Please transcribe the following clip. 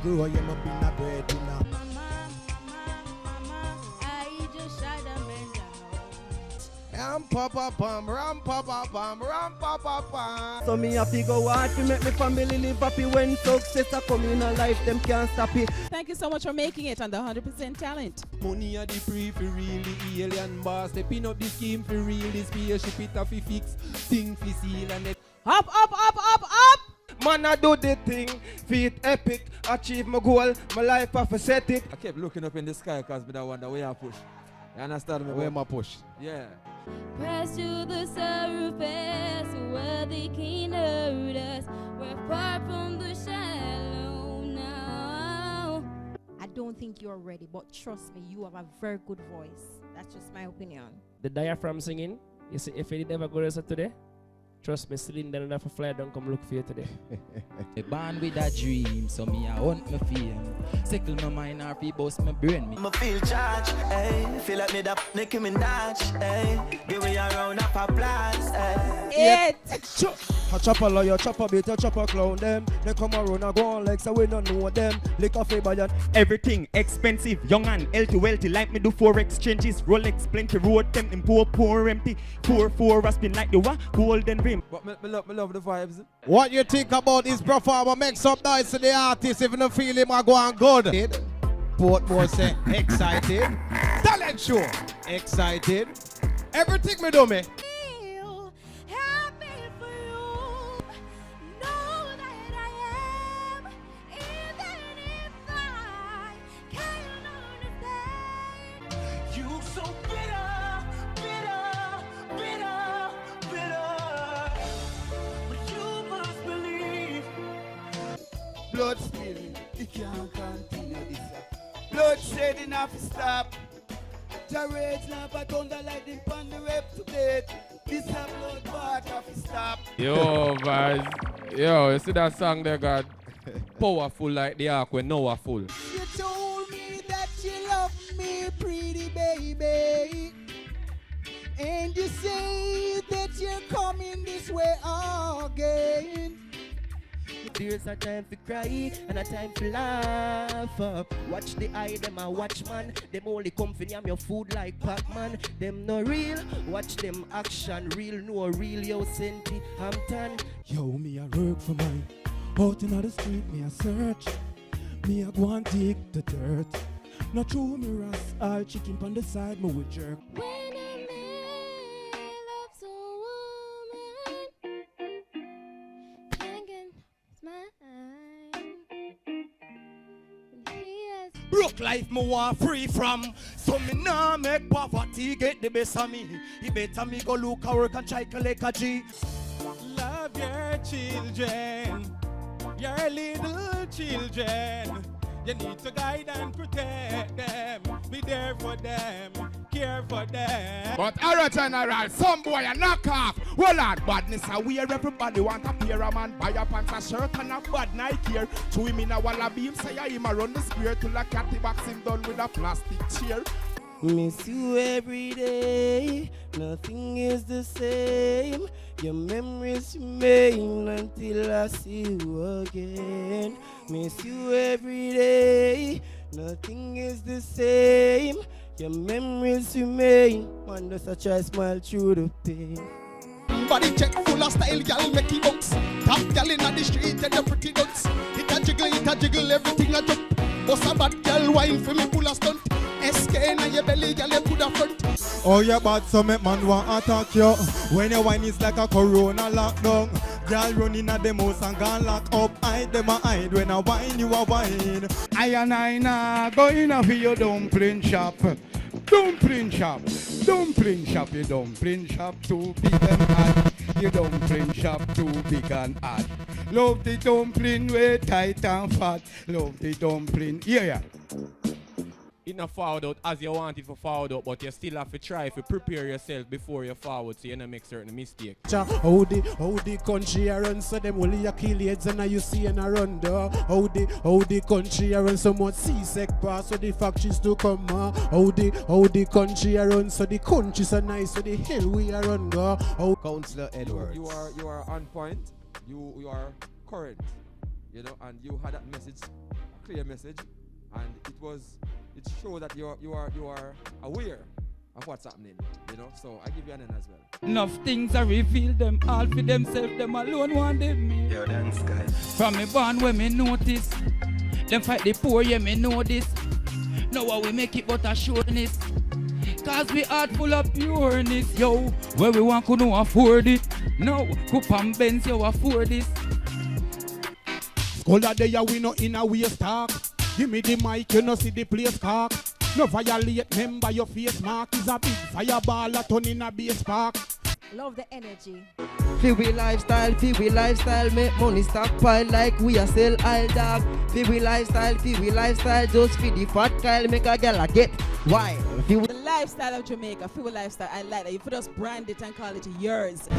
grow, you must be a breadwinner. I just shot a man down. Ram papa pam, ram papa pam, ram papa pam. So me have to go hard to make my family live happy. When success a come in a life, them can't stop it. Thank you so much for making it on the 100% Talent. Money are the pre for real, the alien boss. They pin up the scheme for real, the spaceship it a fi fix. Thing fi seal and it. Up, up, up, up, up! Man, I do the thing, feet epic, achieve my goal, my life I set it. I kept looking up in the sky because I wonder where I push. You understand me? Where my push? Yeah. Press to the surface where they can hurt us. We're far from the shallow now. I don't think you're ready, but trust me, you have a very good voice. That's just my opinion. The diaphragm singing, you see, if you did never go to today, trust me, cylinder enough to fly down, come look for you today. Me born with a dream, so me I hunt my fame. Sickle my mind, RP boss my brain. Me feel charged, ayy. Feel like me da Nicki Minaj, ayy. Give me a round of applause, ayy. A chopper lawyer, chopper beat, a chopper clown them. They come around and go on like so we don't know them. Lick a favor and everything expensive, young and healthy, wealthy. Like me do 4 exchanges, Rolex plenty, road them, poor empty. 4 rasping like the golden rim. But me love the vibes. what you think about this performer? Make some noise to the artist. If you don't feel him, I go on good. Portmore say excited. Talent show excited. Everything me do me. Feel happy for you. Know that I am, even if I can't understand. You so bitter, but you must believe. Blood spilling, it can't continue this. Blood shedding have to stop. Jarrett snap a thunder lightning pan the rep to bed. This a blood bath have to stop. Yo, guys. Yo, you see that song there, God? Powerful like the ark when Noah full. You told me that you love me, pretty baby. And you say that you're coming this way again. There's a time to cry and a time to laugh. Watch the eye, them a watch man. Them only come for yam your food like Pac-Man. Them no real, watch them action. Real, no real, yo senti Hampton. Yo, me a work for mine. Out in the street, me a search. Me a go and dig the dirt. Not true, me ras all chicken on the side, me will jerk. When a man loves a woman, can't get his mind. And he has Broke life me want free from. So me nah make poverty get the best of me. He better me go look a work and try collect a G. Love your children, your little children. You need to guide and protect them. Be there for them, care for them. But alright, general, some boy a knock off. Well, on badness a wear, everybody want a pair of man. Buy a pants, a shirt and a bad Nike here. To him in a walla beam, say him a run the square till a catty box him done with a plastic chair. Miss you every day, nothing is the same. Your memories remain until I see you again. Miss you every day, nothing is the same. Your memories remain. Man, does a try smile through the pain. Body check full of style, y'all make it box. Top y'all in the street and the pretty ducks. It a jiggle, everything a jump. Boss a bad girl, wine for me full of stunt. SK in your belly, girl, you put a front. Oh, you bad, so make man want attack you. When your wine is like a corona lockdown. Girl running at the house and gone lock up. Hide them a hide, when I wine, you a wine. I and I now go in for your dumpling shop. Dumpling shop, you dumpling shop too big and hot. You dumpling shop too big and hot. Love the dumpling way tight and fat. Love the dumpling, yeah. It not forward out as you want it for forward out, but you still have to try to prepare yourself before you forward so you don't make certain mistakes. How the country a run, so them only a kill heads and you see and a run there. How the country a run, so much C-sec pass, so the factories to come. How the country a run, so the country so nice, so the hell we a run. Councillor Edwards. You are on point. You are current. You know, and you had that message clear message, and it shows that you are aware of what's happening, you know. So I give you an N as well. Enough things I reveal them all for themselves, them alone want them me. Yo, dance guy. From me born when me notice, them fight the poor, yeah me know this. Now how we make it but a sureness, cause we heart full of pureness, yo. Where we want could no afford it, no, Coop and Benz, yo afford this. Scholar day we no in a waste talk. Give me the mic, you no see the place cock. No violate member, your face mark is a big fireball a turn in a base park. Love the energy. Feel we lifestyle, make money stockpile like we a sell aisle dog. Feel we lifestyle, just feed the fat Kyle, make a gal a get wild. The lifestyle of Jamaica, feel lifestyle, I like that. You put us brand it and call it yours.